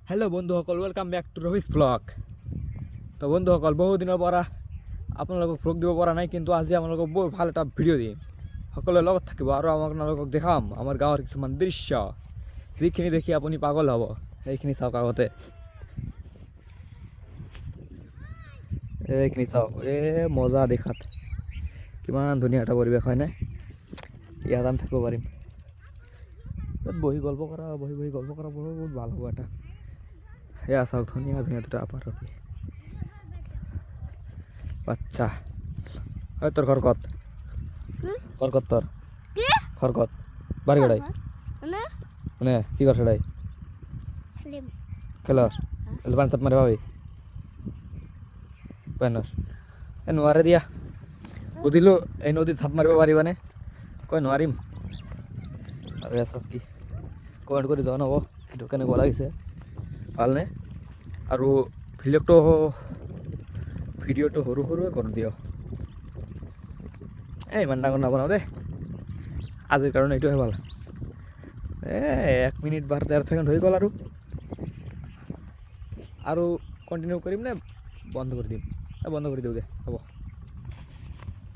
Hello' বন্ধুসকল, welcome back to ৰহিছ blog. তো বন্ধুসকল, বহুদিনৰ পৰা আপোনালোকক ব্লগ দিব পৰা নাই, কিন্তু আজি আপোনালোকক বৰ ভাল এটা ভিডিঅ' দিম। সকলোৱে লগত থাকিব আৰু আপোনালোকক দেখাম আমাৰ গাঁৱৰ কিছুমান দৃশ্য, যিখিনি দেখি আপুনি পাগল হ'ব। এইখিনি চাওক, আগতে এইখিনি চাওক, মজা দেখাত। কিমান ধুনীয়া এটা পৰিৱেশ হয়নে? ইয়াত আমি থাকিব পাৰিম। ইয়াত বহি গল্প কৰা বহুত ভাল হ'ব এটা। এয়া চাওক, ধুনীয়া ধুনীয়া দুটা পাৰবি বাচ্চা। তোৰ ঘৰ ক'ত? তোৰ ঘৰ ক'ত? বাৰী গড়াই মানে কি কৰছ দাই? খেলস পানী চাপ মাৰি পাবি পেনস নোৱাৰে দিয়া। সুধিলোঁ এই নদীত চাপ মাৰিব পাৰিবানে? কয় নোৱাৰিম। আৰু এয়া চাওক, কি কমেণ্ট কৰি জনাব এইটো কেনেকুৱা লাগিছে, ভালনে? আৰু ভিডিঅ'টো সৰু সৰুৱে কৰি দিয়ক, ইমান ডাঙৰ নবনাওঁ দেই। আজিৰ কাৰণে এইটোৱে ভাল। 1 মিনিট 13 ছেকেণ্ড হৈ গ'ল। আৰু কণ্টিনিউ কৰিম নে বন্ধ কৰি দিম? বন্ধ কৰি দিওঁ দে, হ'ব।